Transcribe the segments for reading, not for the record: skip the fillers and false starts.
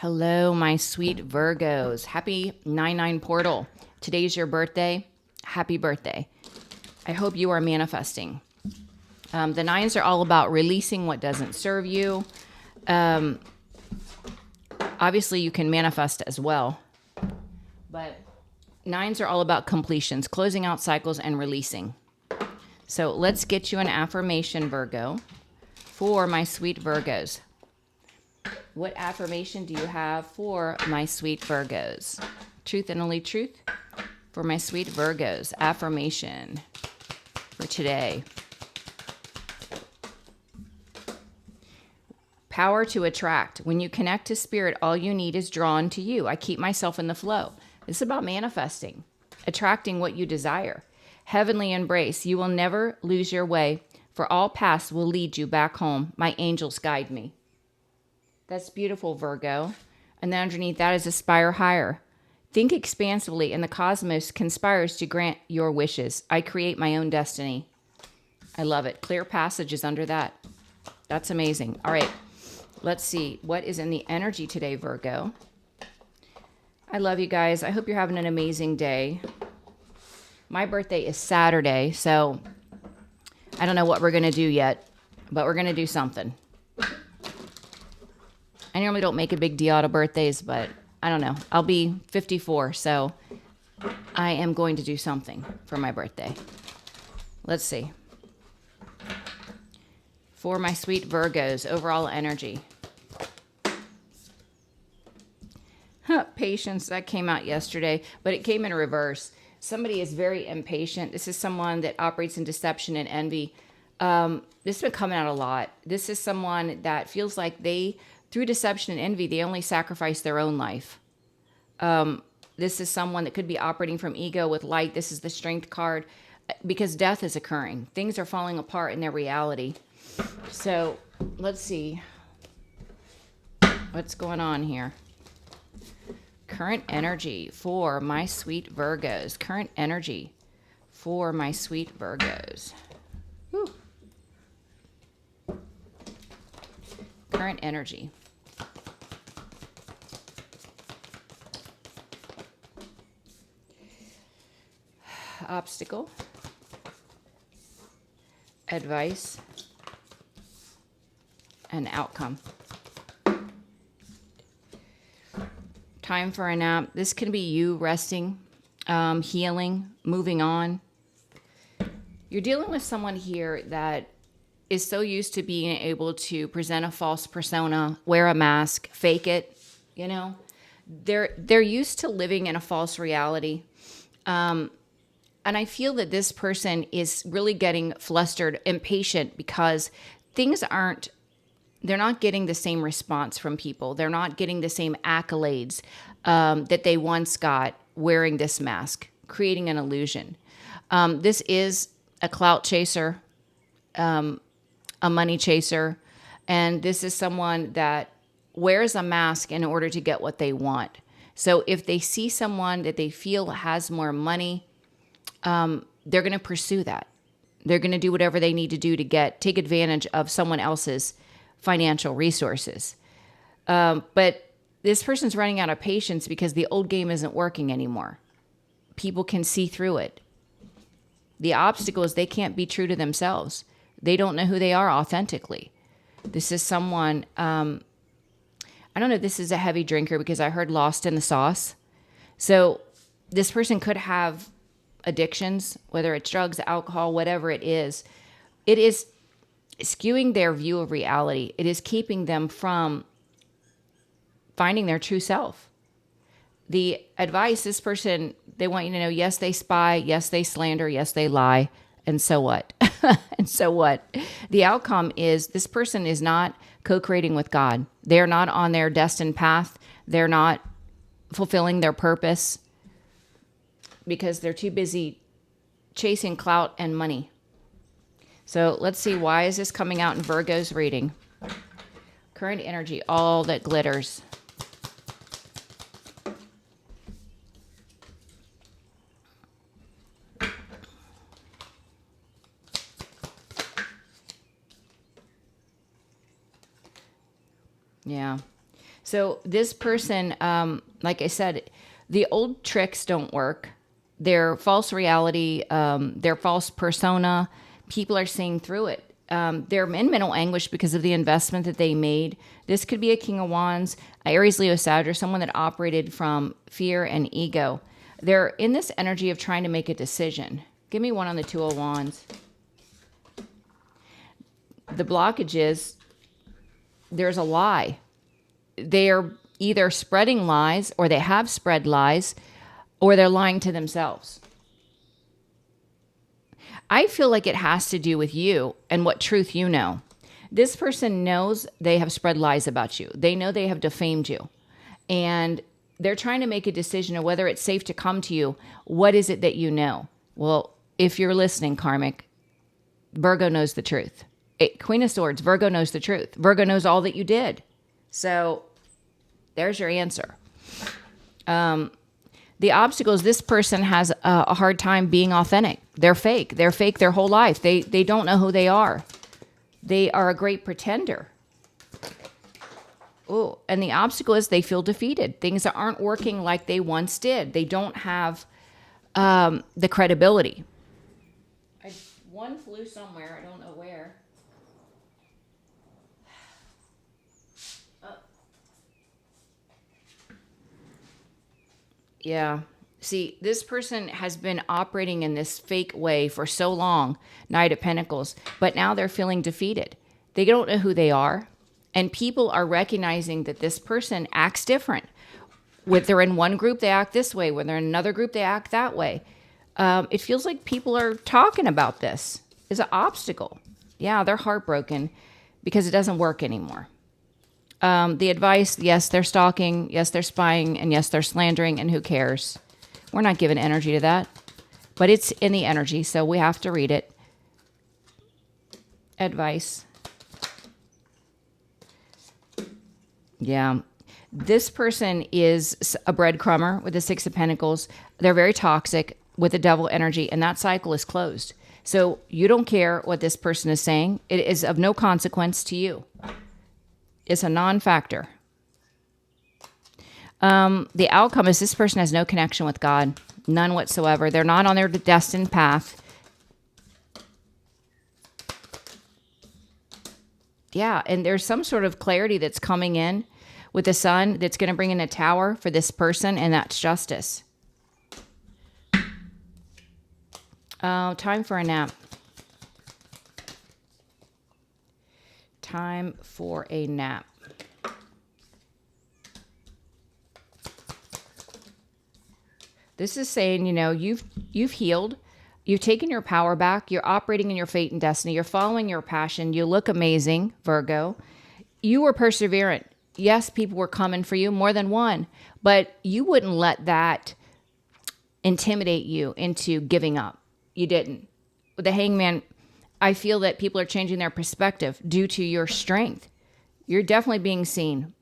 Hello, my sweet Virgos. Happy 9/9 portal. Today's your birthday. Happy birthday. I hope you are manifesting. The nines are all about releasing what doesn't serve you. Obviously, you can manifest as well. But nines are all about completions, closing out cycles and releasing. So let's get you an affirmation, Virgo, for my sweet Virgos. What affirmation do you have for my sweet Virgos? Truth and only truth for my sweet Virgos. Affirmation for today. Power to attract. When you connect to spirit, all you need is drawn to you. I keep myself in the flow. It's about manifesting, attracting what you desire. Heavenly embrace. You will never lose your way, for all paths will lead you back home. My angels guide me. That's beautiful, Virgo. And then underneath that is aspire higher. Think expansively, and the cosmos conspires to grant your wishes. I create my own destiny. I love it. Clear passage is under that. That's amazing. All right, let's see. What is in the energy today, Virgo? I love you guys. I hope you're having an amazing day. My birthday is Saturday, so I don't know what we're going to do yet, but we're going to do something. I normally don't make a big deal out of birthdays, but I don't know. I'll be 54, so I am going to do something for my birthday. Let's see. For my sweet Virgos, overall energy. Patience, that came out yesterday, but it came in reverse. Somebody is very impatient. This is someone that operates in deception and envy. This has been coming out a lot. This is someone that feels like through deception and envy, they only sacrifice their own life. This is someone that could be operating from ego with light. This is the strength card because death is occurring. Things are falling apart in their reality. So let's see what's going on here. Current energy for my sweet Virgos. Current energy for my sweet Virgos. Whew. Current energy. Obstacle. Advice. And outcome. Time for a nap. This can be you resting, healing, moving on. You're dealing with someone here that is so used to being able to present a false persona, wear a mask, fake it, you know. They're used to living in a false reality. And I feel that this person is really getting flustered, impatient because they're not getting the same response from people. They're not getting the same accolades that they once got wearing this mask, creating an illusion. This is a clout chaser, a money chaser, and this is someone that wears a mask in order to get what they want. So if they see someone that they feel has more money, they're going to pursue that. They're going to do whatever they need to do to take advantage of someone else's financial resources. But this person's running out of patience because the old game isn't working anymore. People can see through it. The obstacle is they can't be true to themselves. They don't know who they are authentically. This is someone, I don't know if this is a heavy drinker because I heard lost in the sauce. So this person could have addictions, whether it's drugs, alcohol, whatever it is. It is skewing their view of reality. It is keeping them from finding their true self. The advice, this person, they want you to know, yes, they spy, yes, they slander, yes, they lie, and so what? And so what? The outcome is this person is not co-creating with God. They're not on their destined path. They're not fulfilling their purpose because they're too busy chasing clout and money. So let's see, why is this coming out in Virgo's reading? Current energy, all that glitters. Yeah. So this person, like I said, the old tricks don't work. Their false reality, their false persona, people are seeing through it. They're in mental anguish because of the investment that they made. This could be a King of Wands, Aries, Leo, Sag, someone that operated from fear and ego. They're in this energy of trying to make a decision. Give me one on the Two of Wands. The blockage is there's a lie. They're either spreading lies, or they have spread lies, or they're lying to themselves. I feel like it has to do with you and what truth you know. This person knows they have spread lies about you. They know they have defamed you. And they're trying to make a decision of whether it's safe to come to you. What is it that you know? Well, if you're listening, Karmic, Virgo knows the truth. Queen of Swords, Virgo knows the truth. Virgo knows all that you did. So there's your answer. The obstacles, this person has a hard time being authentic. They're fake. They're fake their whole life. They don't know who they are. They are a great pretender. Oh, and the obstacle is they feel defeated. Things that aren't working like they once did. They don't have the credibility. One flew somewhere. I don't know where. Yeah. See, this person has been operating in this fake way for so long, Knight of Pentacles, but now they're feeling defeated. They don't know who they are, and people are recognizing that this person acts different. When they're in one group, they act this way. When they're in another group, they act that way. It feels like people are talking about this as an obstacle. Yeah, they're heartbroken because it doesn't work anymore. The advice, yes, they're stalking, yes, they're spying, and yes, they're slandering, and who cares? We're not giving energy to that, but it's in the energy, so we have to read it. Advice. Yeah. This person is a breadcrumber with the Six of Pentacles. They're very toxic with the devil energy, and that cycle is closed. So you don't care what this person is saying. It is of no consequence to you. It's a non-factor. The outcome is this person has no connection with God. None whatsoever. They're not on their destined path. Yeah, and there's some sort of clarity that's coming in with the sun that's going to bring in a tower for this person, and that's justice. Time for a nap. Time for a nap. This is saying, you know, you've healed. You've taken your power back. You're operating in your fate and destiny. You're following your passion. You look amazing, Virgo. You were perseverant. Yes, people were coming for you, more than one. But you wouldn't let that intimidate you into giving up. You didn't. With the Hangman, I feel that people are changing their perspective due to your strength. You're definitely being seen,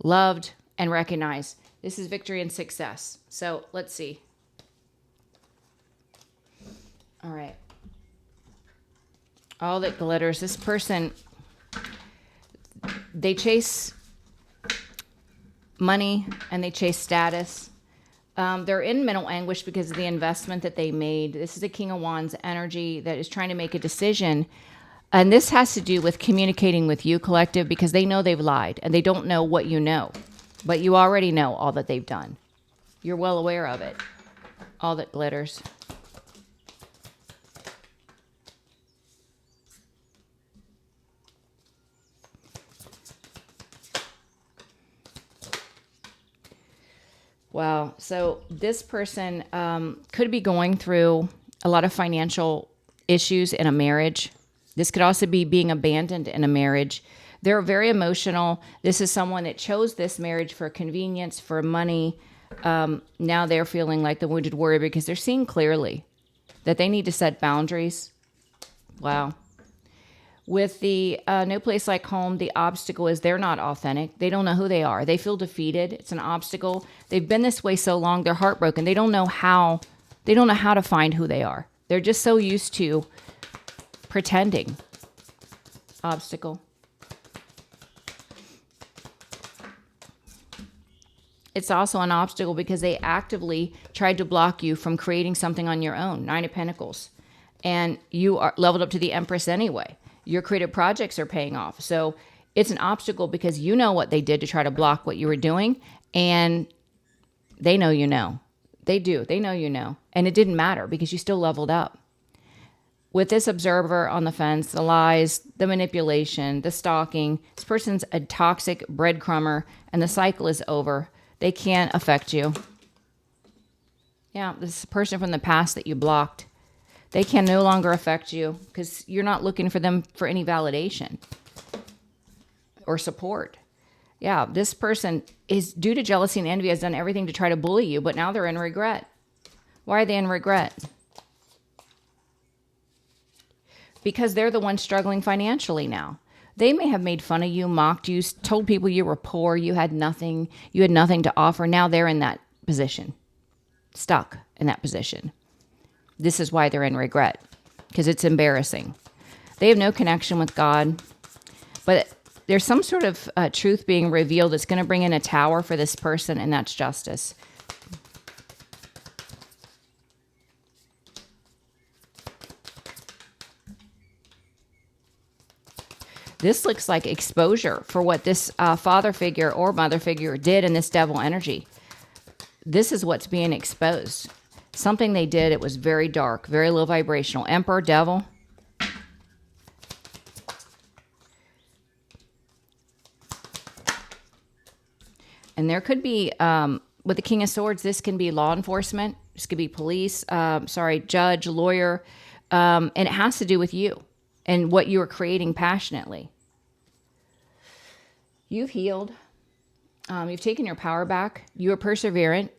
loved, and recognized. This is victory and success. So let's see. All right. All that glitters. This person, they chase money and they chase status. They're in mental anguish because of the investment that they made. This is a King of Wands energy that is trying to make a decision. And this has to do with communicating with you, collective, because they know they've lied and they don't know what you know. But you already know all that they've done. You're well aware of it. All that glitters. Wow. So this person could be going through a lot of financial issues in a marriage. This could also be being abandoned in a marriage. They're very emotional. This is someone that chose this marriage for convenience, for money. Now they're feeling like the wounded warrior because they're seeing clearly that they need to set boundaries. Wow. With the No Place Like Home, the obstacle is they're not authentic. They don't know who they are. They feel defeated. It's an obstacle. They've been this way so long, they're heartbroken. They don't know how to find who they are. They're just so used to pretending. Obstacle. It's also an obstacle because they actively tried to block you from creating something on your own. Nine of Pentacles. And you are leveled up to the Empress anyway. Your creative projects are paying off. So it's an obstacle because you know what they did to try to block what you were doing. And they know you know. They do. They know you know. And it didn't matter because you still leveled up. With this observer on the fence, the lies, the manipulation, the stalking, this person's a toxic breadcrumber and the cycle is over. They can't affect you. Yeah, this person from the past that you blocked, they can no longer affect you because you're not looking for them for any validation or support. Yeah, this person is, due to jealousy and envy, has done everything to try to bully you, but now they're in regret. Why are they in regret? Because they're the ones struggling financially now. They may have made fun of you, mocked you, told people you were poor, you had nothing to offer. Now they're in that position, stuck in that position. This is why they're in regret, because it's embarrassing. They have no connection with God, but there's some sort of truth being revealed that's going to bring in a tower for this person, and that's justice. This looks like exposure for what this father figure or mother figure did in this devil energy. This is what's being exposed. Something they did, it was very dark, very low vibrational. Emperor, devil. And there could be, with the King of Swords, this can be law enforcement. This could be police, judge, lawyer. And it has to do with you and what you are creating passionately. You've healed. You've taken your power back. You were perseverant.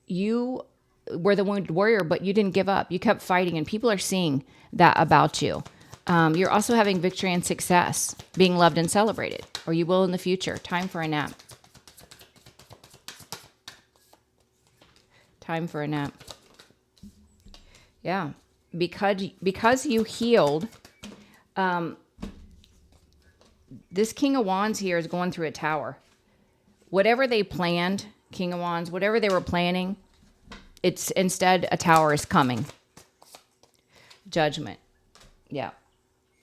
You were the wounded warrior, but you didn't give up. You kept fighting, and people are seeing that about you. You're also having victory and success, being loved and celebrated, or you will in the future. Time for a nap. Time for a nap. Yeah, because you healed. This King of Wands here is going through a tower. Whatever they planned, King of Wands, whatever they were planning, it's instead a tower is coming. Judgment. Yeah.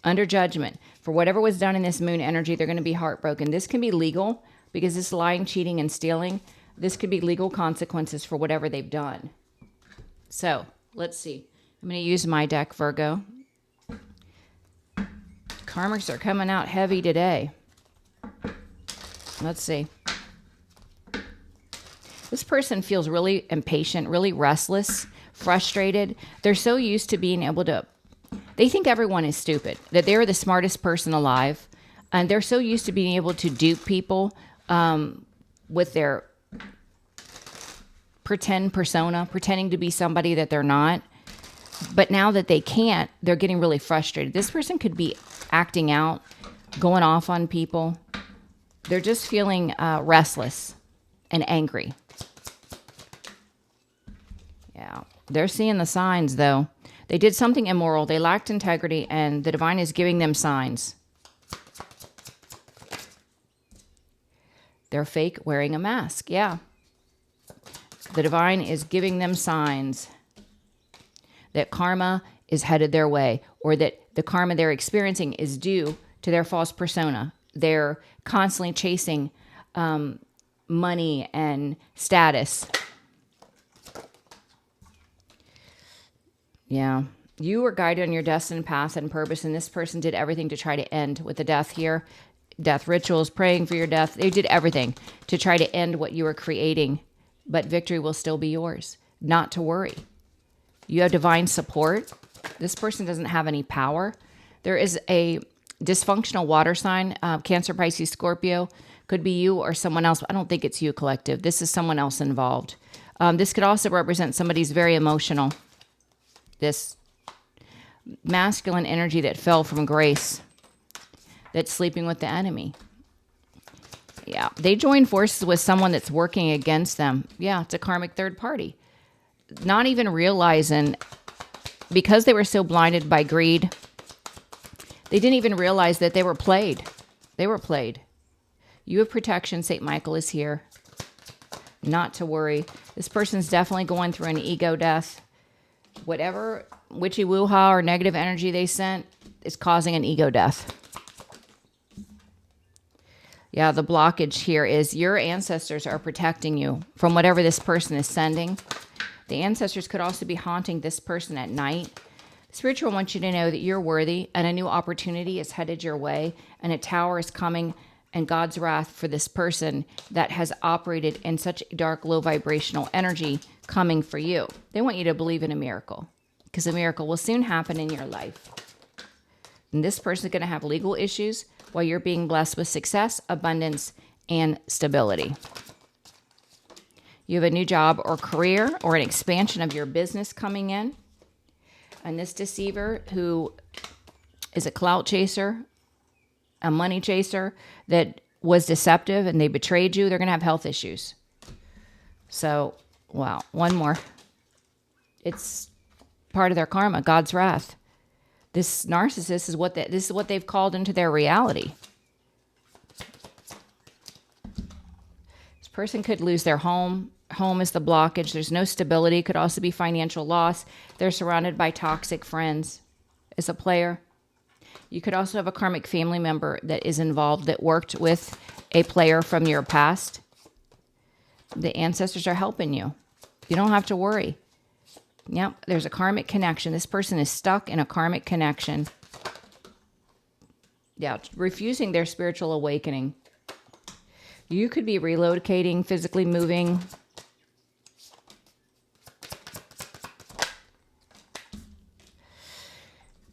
Under judgment. For whatever was done in this moon energy, they're going to be heartbroken. This can be legal because this lying, cheating, and stealing, this could be legal consequences for whatever they've done. So, let's see. I'm going to use my deck, Virgo. Karmics are coming out heavy today. Let's see. This person feels really impatient, really restless, frustrated. They're so used to being able to, they think everyone is stupid, that they're the smartest person alive. And they're so used to being able to dupe people with their pretend persona, pretending to be somebody that they're not. But now that they can't, they're getting really frustrated. This person could be acting out, going off on people. They're just feeling restless and angry. Yeah, they're seeing the signs, though. They did something immoral. They lacked integrity, and the divine is giving them signs. They're fake wearing a mask. Yeah. The divine is giving them signs that karma is headed their way, or that the karma they're experiencing is due to their false persona. They're constantly chasing money and status. Yeah. You were guided on your destined path and purpose, and this person did everything to try to end with the death here. Death rituals, praying for your death. They did everything to try to end what you were creating, but victory will still be yours. Not to worry. You have divine support. This person doesn't have any power. There is a dysfunctional water sign, Cancer, Pisces, Scorpio. Could be you or someone else. I don't think it's you, collective. This is someone else involved. This could also represent somebody's very emotional. This masculine energy that fell from grace, that's sleeping with the enemy. Yeah, they join forces with someone that's working against them. Yeah, it's a karmic third party. Not even realizing, because they were so blinded by greed, they didn't even realize that they were played. They were played. You have protection. St. Michael is here. not to worry. This person's definitely going through an ego death. Whatever witchy-woo-ha or negative energy they sent is causing an ego death. Yeah, the blockage here is your ancestors are protecting you from whatever this person is sending. The ancestors could also be haunting this person at night. Spiritual wants you to know that you're worthy and a new opportunity is headed your way and a tower is coming and God's wrath for this person that has operated in such dark, low vibrational energy coming for you. They want you to believe in a miracle because a miracle will soon happen in your life. And this person is going to have legal issues while you're being blessed with success, abundance, and stability. You have a new job or career or an expansion of your business coming in. And this deceiver who is a clout chaser, a money chaser that was deceptive and they betrayed you, they're going to have health issues. So, wow, one more. It's part of their karma, God's wrath. This narcissist is this is what they've called into their reality. This person could lose their home. Home is the blockage. There's no stability. Could also be financial loss. They're surrounded by toxic friends as a player. You could also have a karmic family member that is involved that worked with a player from your past. The ancestors are helping you. You don't have to worry. Yep, there's a karmic connection. This person is stuck in a karmic connection. Yeah, refusing their spiritual awakening. You could be relocating, physically moving.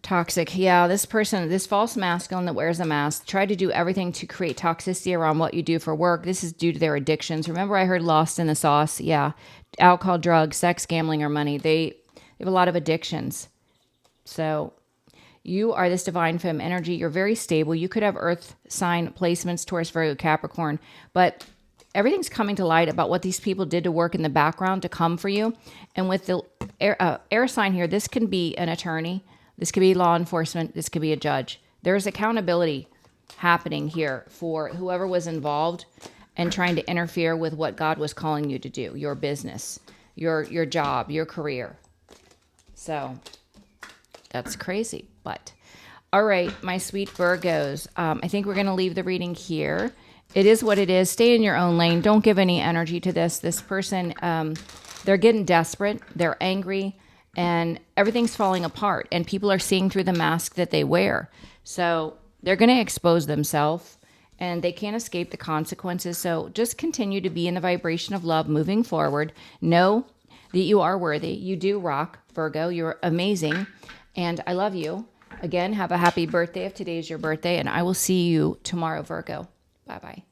Toxic. Yeah, this person, this false masculine that wears a mask, tried to do everything to create toxicity around what you do for work. This is due to their addictions. Remember I heard lost in the sauce? Yeah. Alcohol, drugs, sex, gambling, or money. They have a lot of addictions. So you are this divine femme energy. You're very stable. You could have earth sign placements, Taurus, Virgo, Capricorn, but everything's coming to light about what these people did to work in the background to come for you. And with the air sign here, this can be an attorney. This could be law enforcement. This could be a judge. There's accountability happening here for whoever was involved and trying to interfere with what God was calling you to do, your business, your job, your career. So that's crazy. But all right, my sweet Virgos, I think we're going to leave the reading here. It is what it is. Stay in your own lane. Don't give any energy to this. This person, they're getting desperate. They're angry. And everything's falling apart. And people are seeing through the mask that they wear. So they're going to expose themselves. And they can't escape the consequences. So just continue to be in the vibration of love moving forward. Know that you are worthy. You do rock, Virgo. You're amazing. And I love you. Again, have a happy birthday if today is your birthday. And I will see you tomorrow, Virgo. Bye-bye.